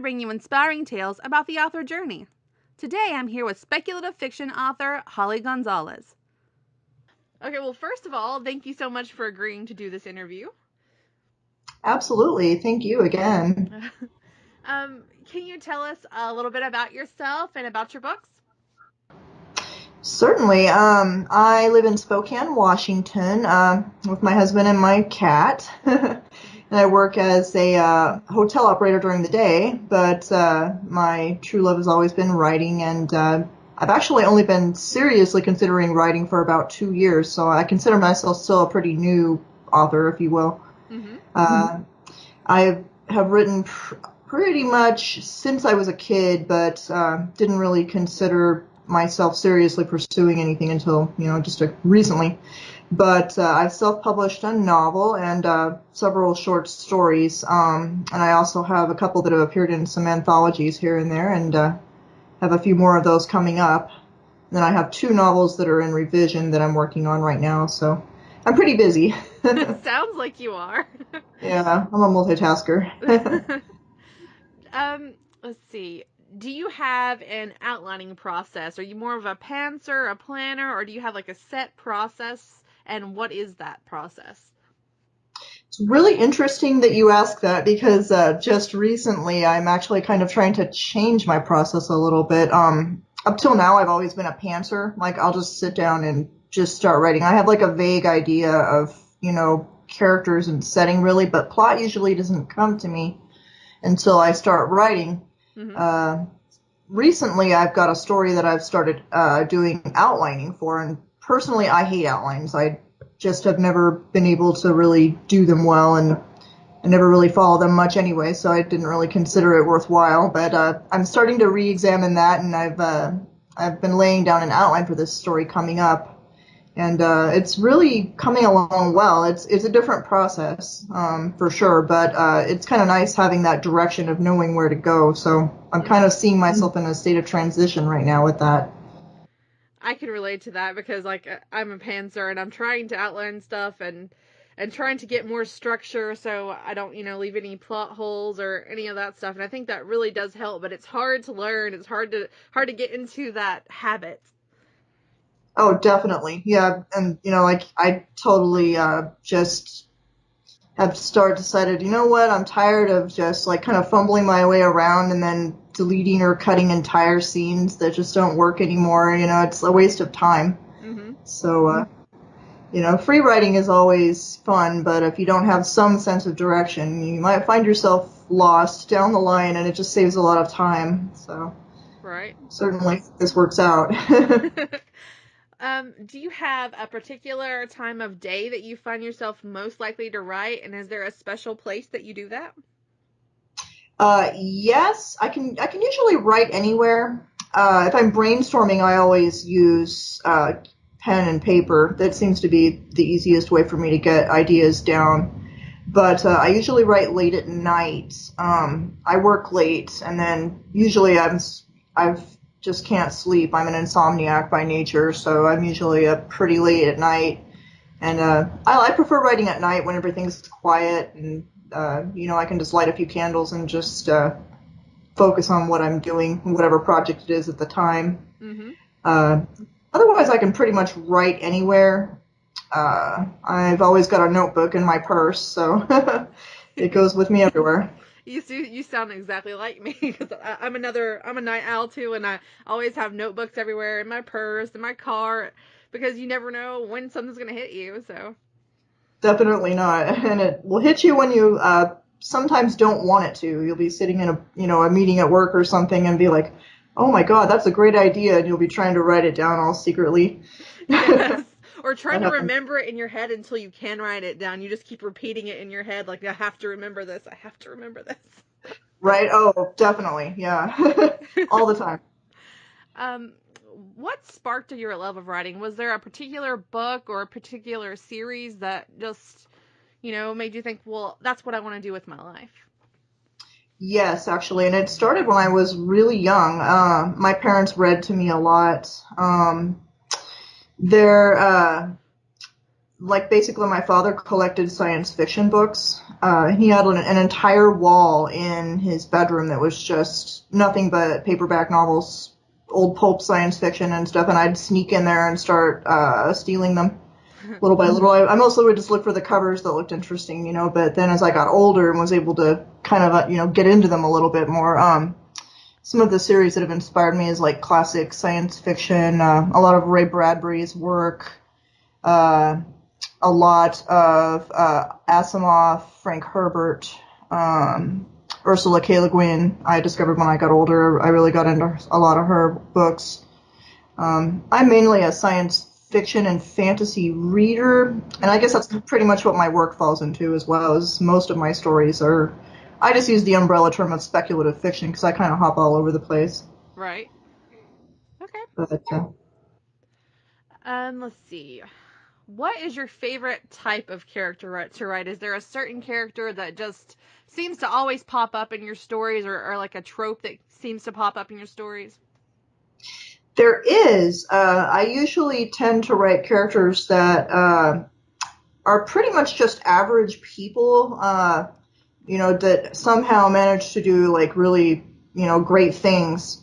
bring you inspiring tales about the author journey. Today I'm here with speculative fiction author Holly Gonzalez. Okay, well, first of all, thank you so much for agreeing to do this interview. Absolutely. Thank you again. Can you tell us a little bit about yourself and about your books? Certainly. I live in Spokane, Washington, with my husband and my cat. And I work as a hotel operator during the day, but my true love has always been writing, and I've actually only been seriously considering writing for about 2 years, so I consider myself still a pretty new author, if you will. Mm-hmm. Uh, I have written pretty much since I was a kid, but didn't really consider myself seriously pursuing anything until, just recently. But I've self-published a novel and several short stories, and I also have a couple that have appeared in some anthologies here and there, and have a few more of those coming up. And then I have 2 novels that are in revision that I'm working on right now, so I'm pretty busy. Sounds like you are. Yeah, I'm a multitasker. Let's see. Do you have an outlining process? Are you more of a pantser, a planner, or do you have like a set process? And what is that process? It's really interesting that you ask that because just recently I'm actually kind of trying to change my process a little bit. Up till now I've always been a pantser. Like I'll just sit down and just start writing. I have like a vague idea of, characters and setting really, but plot usually doesn't come to me until I start writing. Mm-hmm. Uh, Recently I've got a story that I've started doing outlining for, and personally I hate outlines. I just have never been able to really do them well, and I never really follow them much anyway, so I didn't really consider it worthwhile. But I'm starting to re-examine that, and I've been laying down an outline for this story coming up, and it's really coming along well. It's a different process for sure, but it's kind of nice having that direction of knowing where to go. So I'm kind of seeing myself in a state of transition right now with that. I can relate to that because like I'm a pantser and I'm trying to outline stuff and trying to get more structure so I don't, leave any plot holes or any of that stuff. And I think that really does help, but it's hard to learn. It's hard to get into that habit. Oh, definitely, yeah, and like I totally just have decided, you know what, I'm tired of just like kind of fumbling my way around and then deleting or cutting entire scenes that just don't work anymore. It's a waste of time. Mhm. So, free writing is always fun, but if you don't have some sense of direction, you might find yourself lost down the line, and it just saves a lot of time. So, Right. certainly, this works out. Do you have a particular time of day that you find yourself most likely to write, and is there a special place that you do that? Yes, I can usually write anywhere. If I'm brainstorming, I always use pen and paper. That seems to be the easiest way for me to get ideas down. But I usually write late at night. I work late, and then usually I've just can't sleep. I'm an insomniac by nature, so I'm usually up pretty late at night. And I prefer writing at night when everything's quiet, and I can just light a few candles and just focus on what I'm doing, whatever project it is at the time. Mhm. Uh, Otherwise, I can pretty much write anywhere. I've always got a notebook in my purse, so it goes with me everywhere. You sound exactly like me because I'm a night owl too, and I always have notebooks everywhere in my purse, in my car, because you never know when something's gonna hit you. So Definitely not, and it will hit you when you sometimes don't want it to. You'll be sitting in a meeting at work or something and be like, "Oh my God, that's a great idea," and you'll be trying to write it down all secretly. yes, or That trying to happens. remember it in your head until you can write it down. You just keep repeating it in your head, like I have to remember this. I have to remember Right? Oh, definitely. Yeah. this. All the time. um, what sparked your love of writing? Was there a particular book or a particular series that just made you think, well, that's what I want to do with my life? Yes, actually. And it started when I was really young. My parents read to me a lot. They're like basically my father collected science fiction books. He had an entire wall in his bedroom that was just nothing but paperback novels, old pulp science fiction and stuff, and I'd sneak in there and start stealing them little by little. I mostly would just look for the covers that looked interesting, but then as I got older and was able to kind of, get into them a little bit more, some of the series that have inspired me is like classic science fiction, a lot of Ray Bradbury's work, uh, a lot of Asimov, Frank Herbert, Ursula K. Le Guin. I discovered when I got older. I really got into a lot of her books. I'm mainly a science fiction and fantasy reader, and I guess that's pretty much what my work falls into as well. As most of my stories are, I just use the umbrella term of speculative fiction because I kind of hop all over the place. Right. Okay. But Let's see. What is your favorite type of character to write? Is there a certain character that just seems to always pop up in your stories, or like a trope that seems to pop up in your stories? there is. I usually tend to write characters that are pretty much just average people. That somehow manage to do like really, great things.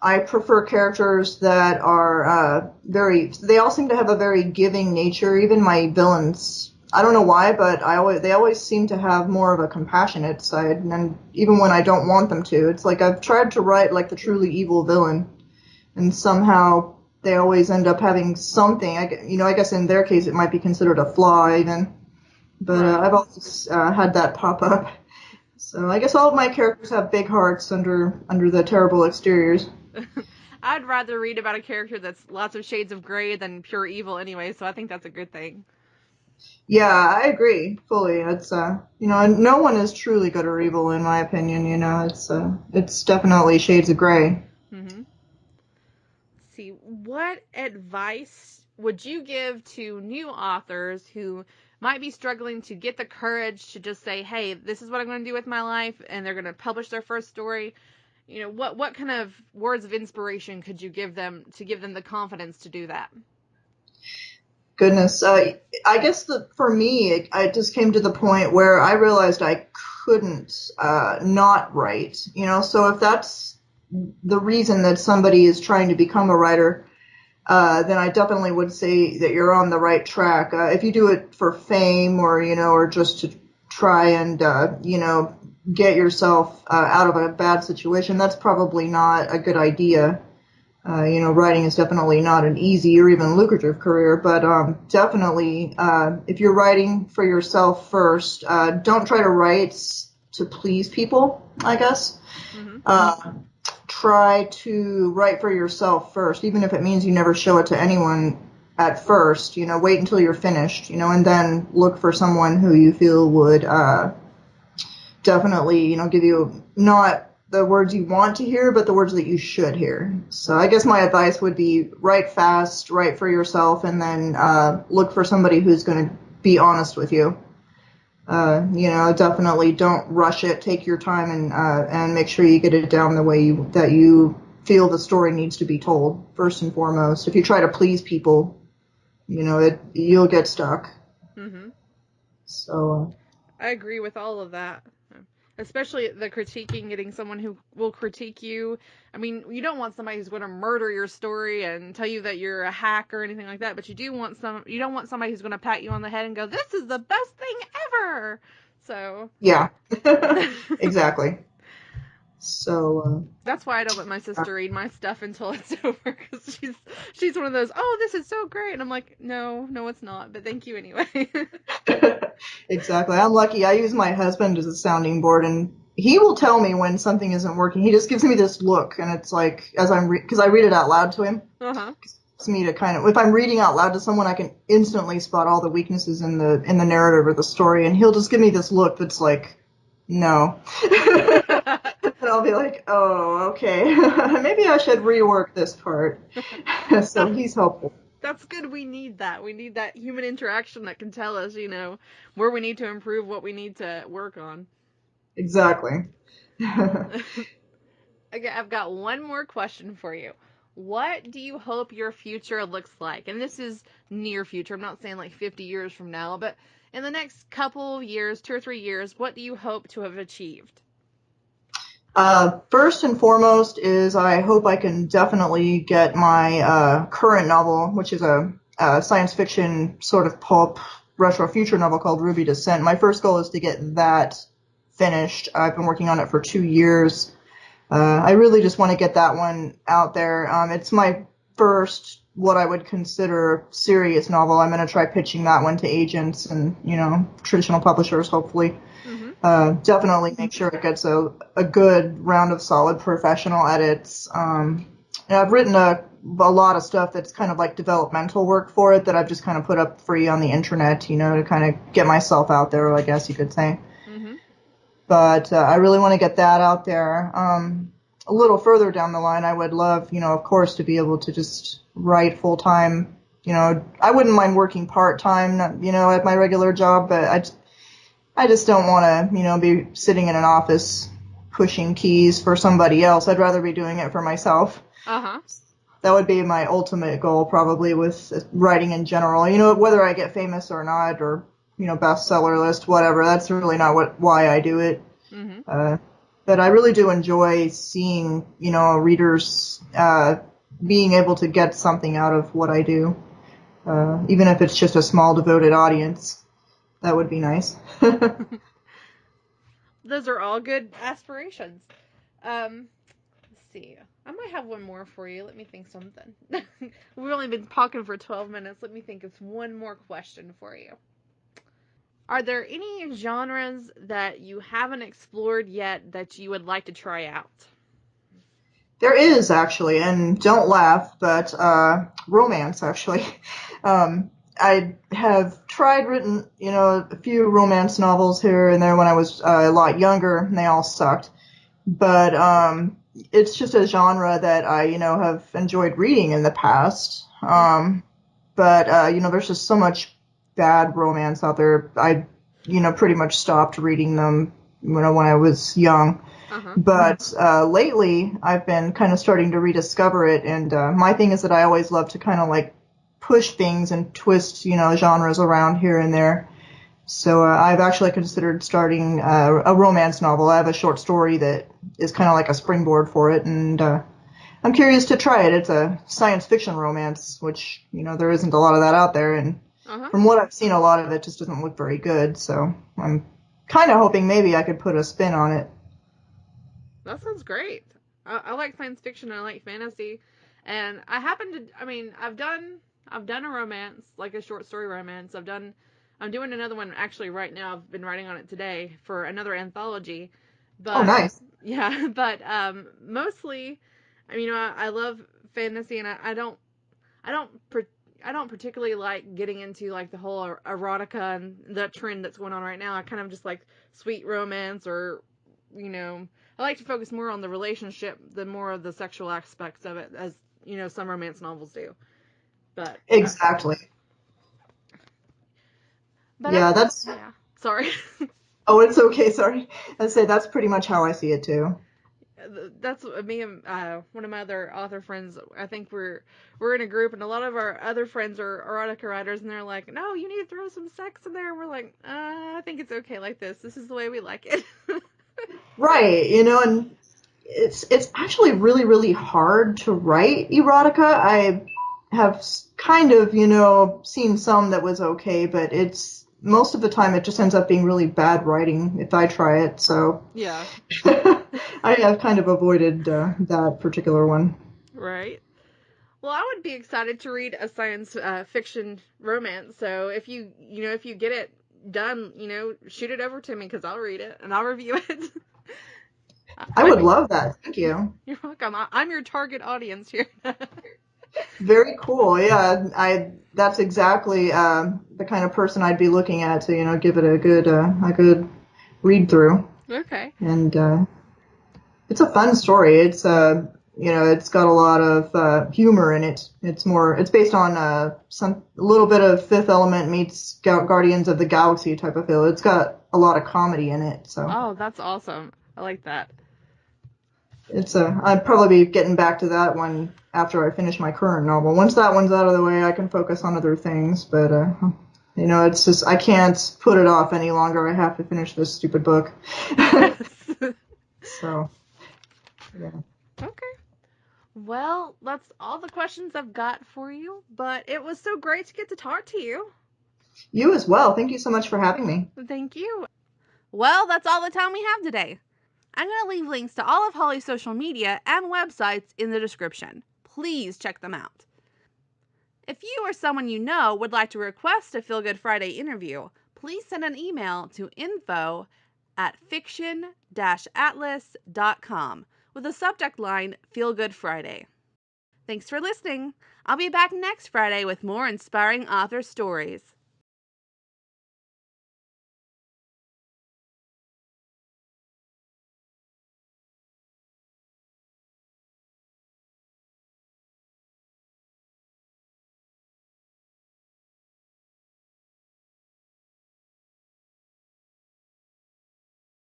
I prefer characters that are they all seem to have a very giving nature. Even my villains, I don't know why, but they always seem to have more of a compassionate side. And even when I don't want them to, it's like I've tried to write like the truly evil villain, and somehow they always end up having something. I guess in their case it might be considered a flaw even. But Right. I've always had that pop up. So I guess all of my characters have big hearts under the terrible exteriors. I'd rather read about a character that's lots of shades of gray than pure evil anyway, so I think that's a good thing. Yeah, I agree fully. It's no one is truly good or evil in my opinion. It's definitely shades of gray. Mm-hmm. See, what advice would you give to new authors who might be struggling to get the courage to just say, "Hey, this is what I'm going to do with my life," and they're going to publish their first story? What kind of words of inspiration could you give them to give them the confidence to do that? Goodness, I guess that for me, I just came to the point where I realized I couldn't not write. So if that's the reason that somebody is trying to become a writer, then I definitely would say that you're on the right track. If you do it for fame or just to try and, get yourself out of a bad situation, that's probably not a good idea. Writing is definitely not an easy or even lucrative career, but definitely, if you're writing for yourself first, don't try to write to please people, I guess. Mm-hmm. Uh, Try to write for yourself first, even if it means you never show it to anyone at first. Wait until you're finished, and then look for someone who you feel would definitely, give you not the words you want to hear, but the words that you should hear. So I guess my advice would be write fast, write for yourself, and then look for somebody who's going to be honest with you. Definitely don't rush it. Take your time and make sure you get it down the way that you feel the story needs to be told. First and foremost, if you try to please people, you'll get stuck. Mm-hmm. So I agree with all of that. Especially the critiquing, getting someone who will critique you. I mean, you don't want somebody who's going to murder your story and tell you that you're a hack or anything like that, but you don't want somebody who's going to pat you on the head and go, "This is the best thing ever." So, yeah, exactly. So that's why I don't let my sister read my stuff until it's over, because she's one of those, "Oh, this is so great," and I'm like, "No, no, it's not, but thank you anyway." exactly. I'm lucky. I use my husband as a sounding board, and he will tell me when something isn't working. He just gives me this look, and it's like as because I read it out loud to him. Uh huh. It's me to kind of, if I'm reading out loud to someone, I can instantly spot all the weaknesses in the narrative or the story, and he'll just give me this look that's like, no. And I'll be like, oh, okay, maybe I should rework this part. So that's he's helpful. that's good. We need that human interaction that can tell us, where we need to improve, what we need to work on. Exactly. Okay, I've got one more question for you. What do you hope your future looks like? And this is near future. I'm not saying like 50 years from now, but in the next couple of years, 2 or 3 years, what do you hope to have achieved? First and foremost is I hope I can definitely get my current novel, which is a science fiction sort of pulp retro future novel called Ruby Descent. My first goal is to get that finished. I've been working on it for 2 years. I really just want to get that one out there. It's my first, what I would consider serious novel. I'm going to try pitching that one to agents and, traditional publishers, hopefully. Mm-hmm. Definitely make sure it gets a good round of solid professional edits. And I've written a lot of stuff that's kind of like developmental work for it that I've just kind of put up free on the internet, to kind of get myself out there, I guess you could say. Mm-hmm. But I really want to get that out there. A little further down the line, I would love, of course, to be able to just write full time. I wouldn't mind working part time, at my regular job, but I just don't want to, be sitting in an office pushing keys for somebody else. I'd rather be doing it for myself. Uh-huh. That would be my ultimate goal, probably, with writing in general. Whether I get famous or not, or, bestseller list, whatever, that's really not why I do it. Mm-hmm. But I really do enjoy seeing, readers being able to get something out of what I do, even if it's just a small devoted audience. That would be nice. Those are all good aspirations. Let's see. I might have one more for you. Let me think something. We've only been talking for 12 minutes. Let me think of one more question for you. Are there any genres that you haven't explored yet that you would like to try out? There is, actually, and don't laugh, but romance, actually. I have tried written, a few romance novels here and there when I was a lot younger, and they all sucked. But it's just a genre that I, have enjoyed reading in the past. But there's just so much bad romance out there. I, pretty much stopped reading them, when I was young. Uh-huh. But lately, I've been kind of starting to rediscover it, and my thing is that I always love to kind of like push things and twist, genres around here and there. So I've actually considered starting a romance novel. I have a short story that is kind of like a springboard for it, and I'm curious to try it. It's a science fiction romance, which, there isn't a lot of that out there, and Uh-huh. from what I've seen, a lot of it just doesn't look very good. So I'm kind of hoping maybe I could put a spin on it. That sounds great. I like science fiction and I like fantasy. And I happen to I mean, I've done a romance, like a short story romance. I'm doing another one actually right now. I've been writing on it today for another anthology. Oh, But nice. yeah, but mostly I love fantasy and I don't I don't particularly like getting into like the whole erotica and the trend that's going on right now. I kind of just like sweet romance or you know, I like to focus more on the relationship than more of the sexual aspects of it, as some romance novels do. But Exactly. but Yeah, that's. yeah, sorry. Oh, it's okay. Sorry. I say that's pretty much how I see it too. That's me and one of my other author friends. I think we're in a group, and a lot of our other friends are erotica writers, and they're like, "No, you need to throw some sex in there." And we're like, I think it's okay like this. This is the way we like it." Right. And it's actually really really hard to write erotica. I have kind of seen some that was okay, but it's most of the time it just ends up being really bad writing if I try it. So Yeah. I have kind of avoided that particular one. Right. Well, I would be excited to read a science fiction romance. So if you get it done, shoot it over to me because I'll read it and I'll review it. I I'm would love that. Thank you. You're welcome. I'm your target audience here. Very cool. Yeah, I that's exactly the kind of person I'd be looking at to give it a good read through. Okay. And it's a fun story. It's it's got a lot of humor in it. It's based on some a little bit of Fifth Element meets Guardians of the Galaxy type of feel. It's got a lot of comedy in it. So Oh, that's awesome. I like that. I'd probably be getting back to that one after I finish my current novel. Once that one's out of the way, I can focus on other things. But it's just I can't put it off any longer. I have to finish this stupid book. Yes. So, yeah. Okay. Well, that's all the questions I've got for you, but it was so great to get to talk to you. You as well. Thank you so much for having me. Thank you. Well, that's all the time we have today. I'm going to leave links to all of Holly's social media and websites in the description. Please check them out. If you or someone you know would like to request a Feel Good Friday interview, please send an email to info@fiction-atlas.com with the subject line Feel Good Friday. Thanks for listening. I'll be back next Friday with more inspiring author stories.